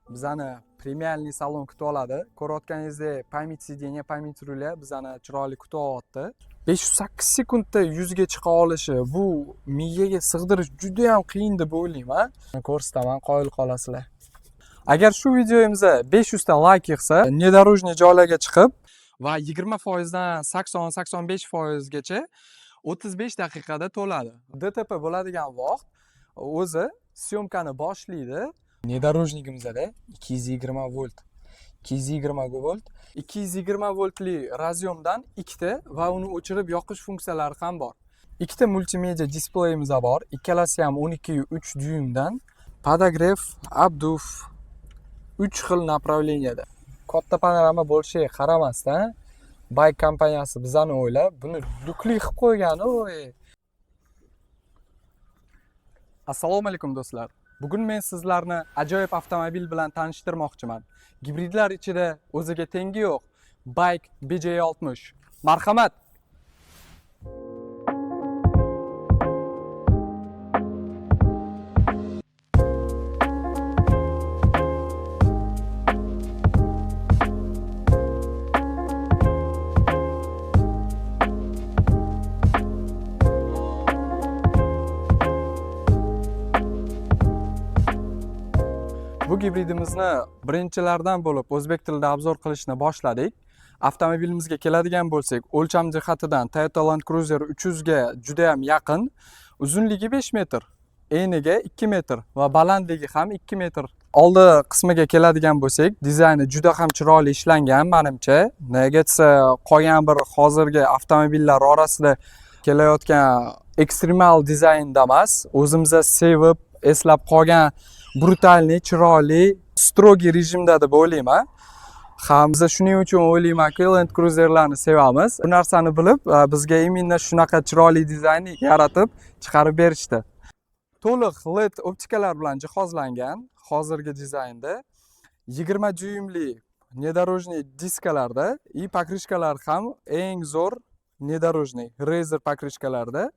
bizani premialniy salon kutib oladi. Ko'rayotganingizdek pamyat sideniya, pamyat ruli bizani chiroyli kutib olyapti. 508 sekundda yuzga chiqa olishi bu miyaga sig'dirish juda ham qiyin deb o'ylayman. Ko'rsataman, qoyil qolasizlar. Agar shu videoyimizga 500 ta layk yig'sa, nedorожный joylarga chiqib va 20% dan 80-85% gacha 35 daqiqada to'ladi. DTP bo'ladigan vaqt o'zi syomkani boshlaydi. Nedorожнигimizda 220 volt. 220 volt. 220 voltli razyomdan ikkita va uni o'chirib yoqish funksiyalari ham bor. Ikkita multimedia displeyimiz bor. Ikkalasi ham 12.3 dyuymdan. Podogref, obduv 3 xil направленияda. Katta panorama bo'lishiga qaramasdan, Bike kompaniyasi bizani o'ylab, buni lukli qilib qo'ygan. Assalomu alaykum do'stlar. Bugun men sizlarni ajoyib avtomobil bilan tanishtirmoqchiman. Gibridlar ichida o'ziga tengi yo'q Bike BJ60. Marhamat. Bu gibridimizni birinchilardan bo'lib o'zbek tilida obzor qilishni boshladik. Avtomobilimizga keladigan bo'lsak, o'lcham jihatidan Toyota Land Cruiser 300 ga juda ham yaqin. Uzunligi 5 metr, eniga 2 metr va balandligi ham 2 metr. Oldi qismiga keladigan bo'lsak, dizayni juda ham chiroyli ishlangan menimcha. Nega desa, qolgan bir hozirgi avtomobillar orasida kelayotgan ekstremal dizaynda emas, o'zimizga sevib, eslab qolgan brutalniy, chiroyli, strogi rejimda deb o'ylayman. Hamza shuning uchun o'ylaymanki, Land Cruiserlarni sevamiz. Bu narsani bilib, bizga imенно shunaqa chiroyli dizayn yaratib chiqarib berishdi. To'liq LED optikalar bilan jihozlangan hozirgi dizaynda 20 dyuymli nedorожный diskalarda и pokrishkalar ham eng zo'r nedorожный Razer pokrishkalarda.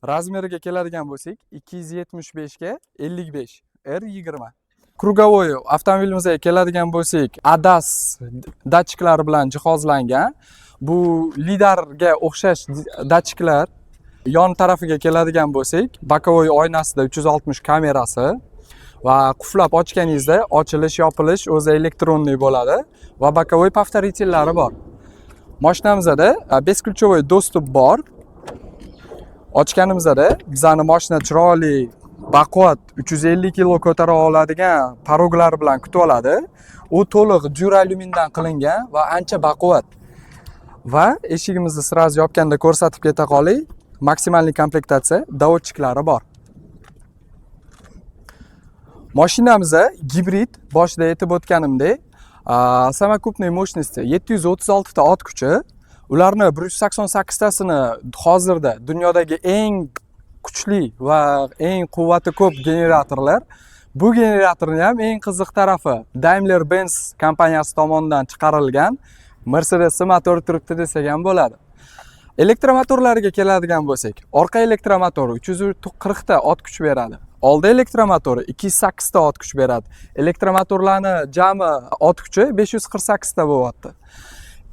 Razmeriga keladigan bo'lsak, 275 ga 55 R20. Krugovoy avtomobilimizga keladigan bo'lsak, ADAS datchiklari bilan jihozlangan. Bu lidarga o'xshash datchiklar. Yon tarafiga keladigan bo'lsak, bokovoy oynasida 360 kamerasi va quflab ochganingizda ochilish, yopilish o'zi elektronniy bo'ladi va bokovoy повторительlari bor. Mashinamizda besключевой доступ bor. Ochganimizda bizani mashina chiroyli, baquvvat 350 kg ko'tara oladigan paroglar bilan kutib oladi. U to'liq duralyumindan qilingan va ancha baquvvat. Va eshigimizni sraz yopganda ko'rsatib keta qolay, maksimalniy komplektatsiya davodchiklari bor. Mashinamizda gibrid, boshida aytib o'tganimdek, samookupniy mощности 736 ta ot kuchi. Ularni 188 tasini hozirda dunyodagi eng kuchli va eng quvvati ko'p generatorlar. Bu generatorning ham eng qiziq tarafi Daimler-Benz kompaniyasi tomonidan chiqarilgan Mercedes motor turibdi desak ham bo'ladi. Elektromotorlariga keladigan bo'lsak, orqa elektromotori 340 ta ot kuch beradi. Oldi elektromotori 208 ta ot kuch beradi. Elektromotorlarning jami ot kuchi 548 ta bo'lyapti.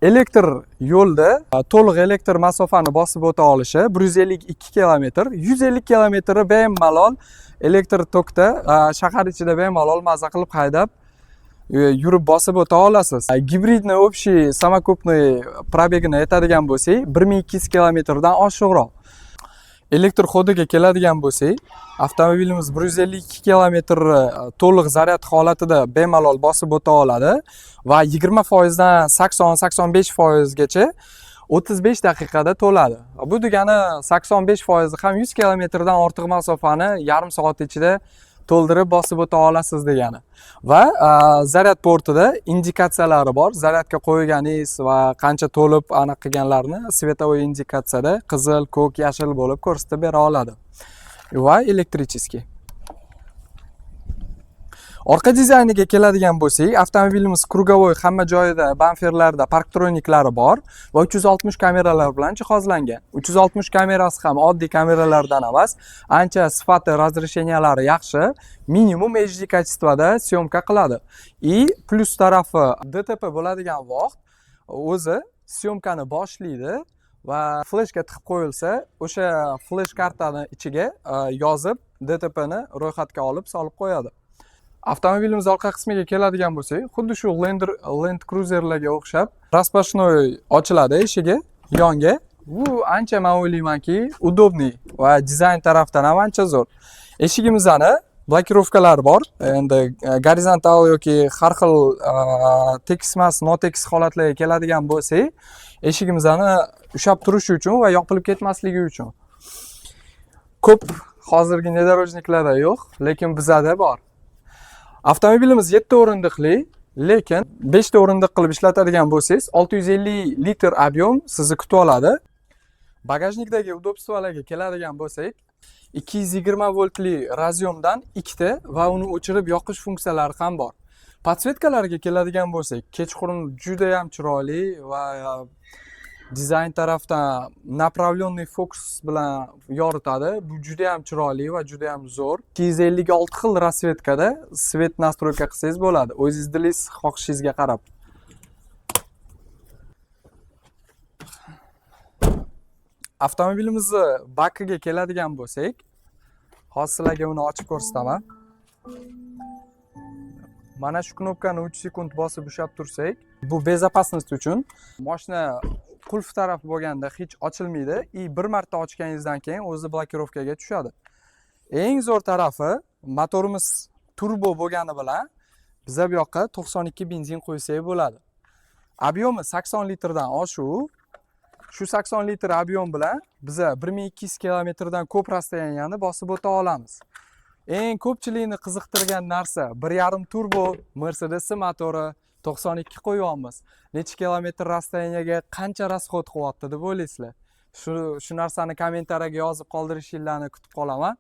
Elektr yo'lda to'liq elektr masofani bosib o'ta olishi 152 km, 150 km bemalol elektr tokda shahar ichida bemalol maza qilib haydab yurib bosib o'ta olasiz. Gibridni общий samookupniy probegini aytadigan bo'lsak, 1200 km dan oshiqroq. Elektr xodiga keladigan bo'lsak, avtomobilimiz 152 km to'liq zaryad holatida bemalol bosib o'ta oladi va 20% dan 80-85% gacha 35 daqiqada to'ladi. Bu degani 85% ham 100 km dan ortiq masofani yarim soat ichida to'ldirib bosib o'ta olasiz degani. Va zaryad portida indikatsiyalari bor. Zaryadga qo'yganingiz va qancha to'lib aniq qilganlarni svetovoy indikatsiyada qizil, ko'k, yashil bo'lib ko'rsatib bera oladi. Va elektricheskiy. Orqa dizayniga keladigan bo'lsak, avtomobilimiz krugovoy, hamma joyida bamferlarda parktroniklari bor va 360 kameralar bilan jihozlangan. 360 kamerasi ham oddiy kameralardan emas, ancha sifati, razresheniyalari yaxshi, minimum HD kачествоda syomka qiladi. Plus tarafi DTP bo'ladigan vaqt o'zi syomkani boshlaydi va fleshga tiqib qo'yilsa, o'sha flesh kartani ichiga yozib DTP ni ro'yxatga olib solib qo'yadi. Avtomobilimiz orqa qismiga keladigan bo'lsak, xuddi shu Land Cruiserlarga o'xshab распашной ochiladi eshigi yonga. Bu ancha men o'ylaymanki, udobniy va dizayn tarafdan ham ancha zo'r. Eshigimizda blokirovkalar bor. Endi gorizontal yoki har xil tekis emas, notekis holatlarga keladigan bo'lsak, eshigimizni ushlab turishi uchun va yopilib ketmasligi uchun. Ko'p hozirgi nedorojniklarda yo'q, lekin bizada bor. Avtomobilimiz 7 o'rindiqli, lekin 5 ta o'rindiq qilib ishlatadigan bo'lsangiz, 650 litr объем sizni kutib oladi. Bagajnikdagi udobstvolarga keladigan bo'lsak, 220 voltli razyomdan 2 ta va uni o'chirib yoqish funksiyalari ham bor. Podsvetkalarga keladigan bo'lsak, kechqurun juda ham chiroyli va dizayn tarafdan направленный fokus bilan yoritadi. Bu juda ham chiroyli va juda ham zo'r. 256 xil rasvetkada svet nastroyka qilsangiz bo'ladi. O'zingiz dilingiz, xohishingizga qarab. Avtomobilimizni bakiga keladigan bo'lsak, hozir sizlarga uni ochib ko'rsataman. Mana shu knopkani 3 sekund bosib ushlab tursak, bu безопасность uchun. Mashina qulf tarafi bo'lganda hech ochilmaydi. Bir marta ochganingizdan keyin o'zi blokirovkaga tushadi. Eng zo'r tarafi, motorimiz turbo bo'lgani bilan biz bu yoqqa 92 benzin qo'ysak bo'ladi. Объемi 80 litrdan oshuv. Shu 80 litr объем bilan biz 1200 kilometrdan ko'p расстоянияni bosib o'ta olamiz. Eng ko'pchilikni qiziqtirgan narsa 1.5 turbo Mercedes motori 92 qo'yamiz. Necha kilometr расстояниyaga qancha расход qilyapti deb o'ylaysizlar? Shu narsani kommentariyaga yozib qoldirishingizni kutib qolaman.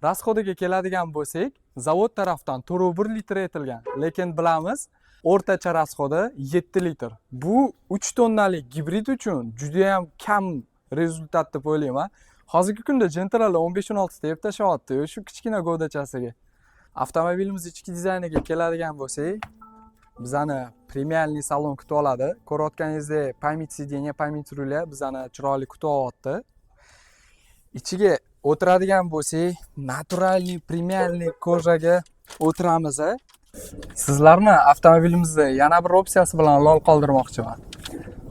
Расходiga keladigan bo'lsak, zavod tarafdan 4.1 litr aytilgan, lekin bilamiz, o'rtacha расходi 7 litr. Bu 3 tonnalik gibrid uchun juda ham kam rezultat deb o'ylayman. Hozirgi kunda Gentra'lar 15-16 ta yeb tashyapti, shu kichkina govdachasiga. Avtomobilimiz ichki dizayniga keladigan bo'lsak, bizani premialniy salon kutib oladi. Ko'rayotganingizdek, pamyat sideniya, pamyat ruля bizani chiroyli kutib olyapti. Ichiga o'tiradigan bo'lsak, naturalniy, premialniy ko'jaga o'tiramiz. Sizlarni avtomobilimizni yana bir opsiyasi bilan lol qoldirmoqchiman.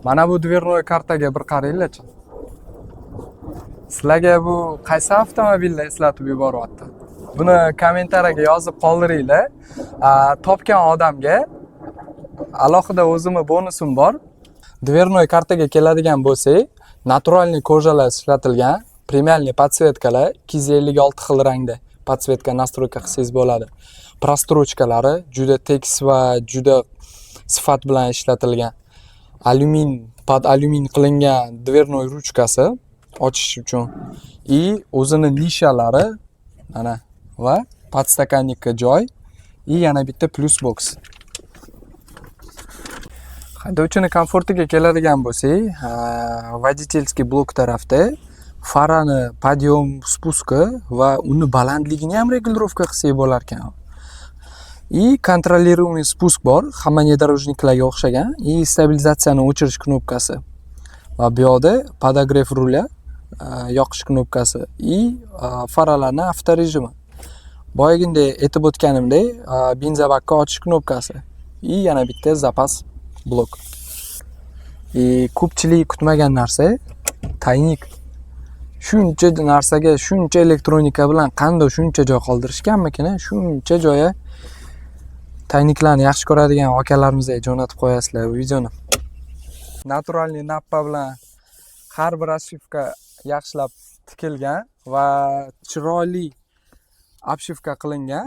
Mana bu dvernoy kartaga bir qaranglarchi. Sizlarga bu qaysi avtomobilni eslatib yuboryapti? Buni kommentariyaga yozib qoldiringlar. Topgan odamga alohida o'zimni bonusim bor. Dvernoy kartaga keladigan bo'lsak, naturalniy ko'jalar ishlatilgan, premialniy podsvetkalar, 256 xil rangda podsvetka nastroyka qilsangiz bo'ladi. Prostrochkalari juda tekis va juda sifat bilan ishlatilgan. Pod alyumin qilingan dvernoy ruchkasi ochish uchun. O'zini nishalari mana va podstakannikka joy. Yana bitta plus box. Haydovchining komfortiga keladigan bo'lsak, водительский blok tarafda farani подъем spuska va uni balandligini ham regulировка qilsak bo'lar ekan. Kontrolируемый spusк bor, hamma nedorожникlarga o'xshagan. Stabilizatsiyani o'chirish knopkasi. Va bu yoqda podogrev ruля, yoqish knopkasi. Faralarning avtorejimi. Boyagindek aytib o'tganimdek, benzobakni ochish knopkasi. Yana bitta zapas blok. Ko'pchilik kutmagan narsa taynik. Shuncha narsaga, shuncha elektronika bilan qanday shuncha joy qoldirishganmikin? Shuncha joyi tayniklarni yaxshi ko'radigan akalarimizga jo'natib qo'yasizlar bu videoni. Naturalniy nappa bilan har bir obshivka yaxshilab tikilgan va chiroyli obshivka qilingan.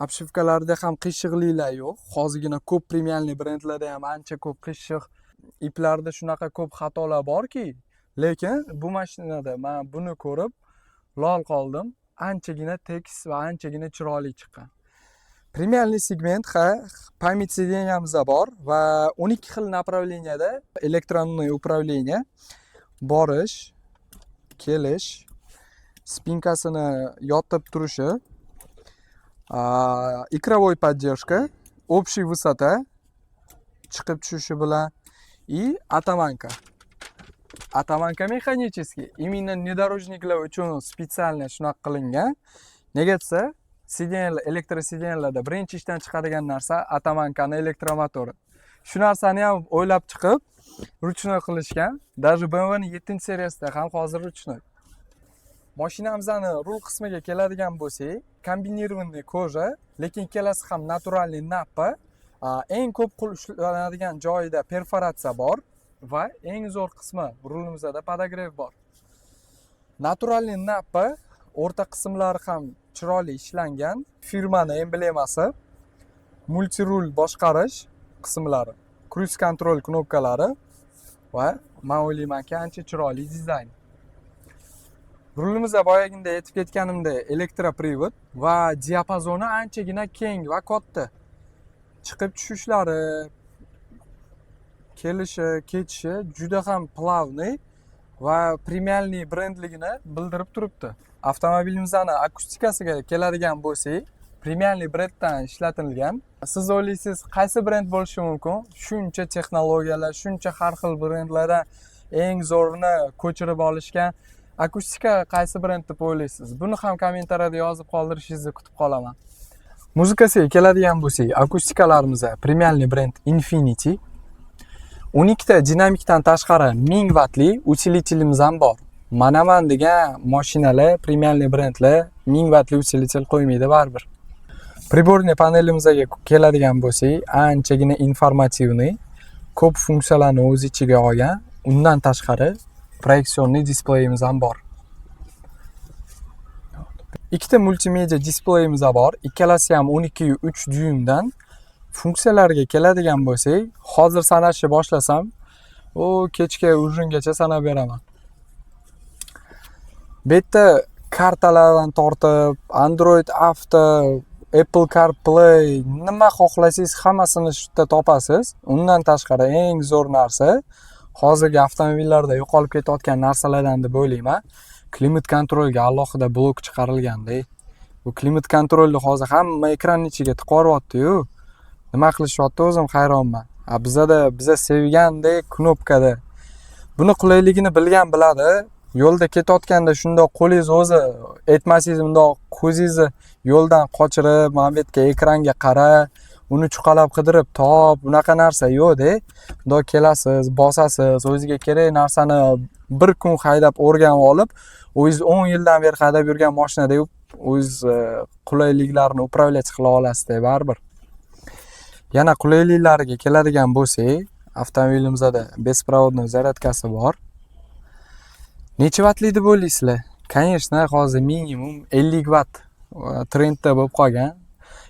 Obshivkalarda ham qiyshiqliklar yo'q. Hozirgina ko'p premialniy brendlarda ham ancha ko'p qiyshiq, iplarda shunaqa ko'p xatolar borki, lekin bu mashinada men buni ko'rib lol qoldim. Anchagina tekis va anchagina chiroyli chiqqan. Premiumli segment pamять сиденьямыз bor va 12 xil направленияda elektronniy управление, borish, kelish, spinkasini yotib turishi, игровой поддержка, общий высота, chiqib tushishi bilan и atamanka. Atamanka mexanический. Именно внедорожникlar uchun специально shunaqa qilingan. Nega desa, sidеньlar, elektrosidеньlarda birinchi ishdan chiqadigan narsa atamankani elektromotori. Shu narsani ham o'ylab chiqib, ruchnoy qilishgan. Даже BMWning 7-seriyasida ham hozir ruchnoy. Mashinamizning rul qismiga keladigan bo'lsak, kombinirованный koja, lekin ikkalasi ham naturalniy nappa. Eng ko'p qo'l ishlanadigan joyida perforatsiya bor va eng zo'r qismi rulimizda podogrev bor. Naturalniy nappa, o'rta qismlari ham chiroyli ishlangan. Firmaning emblemasi, multirul boshqarish qismlari, cruise control knopkalari va men o'ylaymanki ancha chiroyli dizayn. Rulimizda boyagida aytib ketganimdek elektroprivod va diapazoni anchagina keng va katta. Chiqib tushishlari, kelishi, ketishi juda ham plavniy va premiumli brendligini bildirib turibdi. Avtomobilimizning akustikasiga keladigan bo'lsak, premiumli brenddan ishlatilgan. Siz o'ylaysiz, qaysi brend bo'lishi mumkin? Shuncha texnologiyalar, shuncha har xil brendlardan eng zo'rini ko'chirib olishgan. Akustika qaysi brend deb o'ylaysiz? Buni ham kommentariyada yozib qoldirishingizni kutib qolaman. Muzikasiga keladigan bo'lsak, akustikalarimiz premiumli brend Infinity. 12 ta dinamikdan tashqari 1000 wattli utilitelimiz ham bor. Manaman degan mashinalar, premiumli brendlar 1000 wattli utilitel qo'ymaydi baribir. Priborniy panelimizga keladigan bo'lsak, anchagina informativniy, ko'p funksiyalarni o'z ichiga olgan. Undan tashqari proyeksionniy displeyimiz ham bor. Ikkita multimedia displeyimiz bor. Ikkalasi ham 12.3 dyuymdan. Funksiyalarga keladigan bo'lsak, hozir sanashni boshlasam, kechga ujungacha sanab beraman. Bu yerda kartalardan tortib, Android Auto, Apple CarPlay, nima xohlasangiz hammasini shu yerda topasiz. Undan tashqari eng zo'r narsa, hozirgi avtomobillarda yo'qolib ketayotgan narsalardan deb o'ylayman. Klimat kontrolga alohida blok chiqarilganda. Bu klimat kontrolni hozir hamma ekranning ichiga tiqoryapti-yu. Nima qilishyapti o'zim hayronman. Biza sevgandek knopkada. Buni qulayligini bilgan biladi. Yo'lda ketayotganda shundoq qo'lingiz o'zi aytmasangiz bundoq ko'zingizni yo'ldan qochirib, mana bu yerga ekranga qara, uni chuqalab qidirib top, bunaqa narsa yo'q-da. Bundoq kelasiz, bosasiz, o'ziga kerak narsani bir kun haydab o'rganib olib, o'zingiz 10 yildan beri haydab yurgan mashinada o'zingiz qulayliklarni upravlять qila olasiz-da baribir. Yana qulayliklariga keladigan bo'lsak, avtomobilimizda беспроводной zaryadkasi bor. Necha wattli deb o'ylaysizlar? Конечно, hozir minimum 50 watt trendda bo'lib qolgan.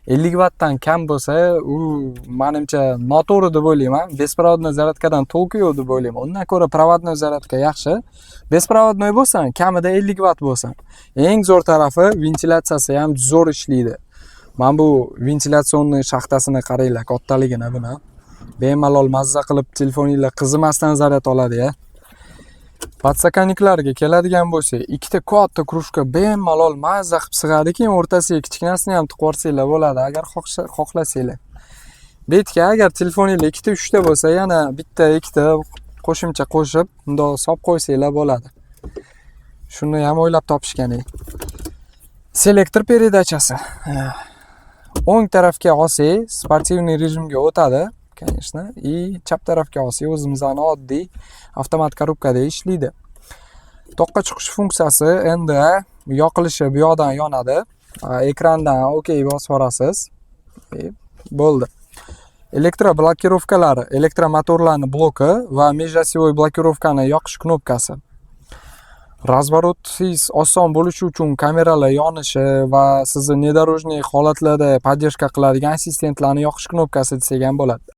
50 wattdan kam bo'lsa, u menimcha noto'g'ri deb o'ylayman. Беспроводной zaryadkadan to'lqi yo'q deb o'ylayman. Undan ko'ra provodnoy zaryadka yaxshi. Беспроводной bo'lsa, kamida 50 watt bo'lsa. Eng zo'r tarafi ventilyatsiyasi ham zo'r ishlaydi. Men bu ventilyatsionni shaxtasini qaranglar, kattaligini buni. Bemalol mazza qilib telefoningizga qizimasdan zaryad oladi-ya. Podsakanniklarga keladigan bo'lsa, ikkita katta krujka bemalol mazza qilib sig'adi, keyin o'rtasiga kichkinasini ham tiqib yuborsanglar bo'ladi, agar xohlasanglar. Bu yerga agar telefoningizda ikkita, uchta bo'lsa, yana bitta, ikkita qo'shimcha qo'shib, bundoq solib qo'ysanglar bo'ladi. Shuni ham o'ylab topishgan. Selektor peredachasi. O'ng tarafga olsak, sportivniy rejimga o'tadi, конечно, и chap tarafga olsak, o'zimizning oddiy avtomat korobkada ishlaydi. Toqqa chiqish funksiyasi endi yoqilishi bu yoqdan yonadi. Ekrandan OK bosib olasiz. Bo'ldi. Elektroblokirovkalari, elektromotorlarning bloki va межосевой blokirovkani yoqish knopkasi. Razvorotsiz oson bo'lishi uchun kameralar yonishi va sizni nedorojniy holatlarda podдержка qiladigan assistentlarni yoqish knopkasi desak ham bo'ladi.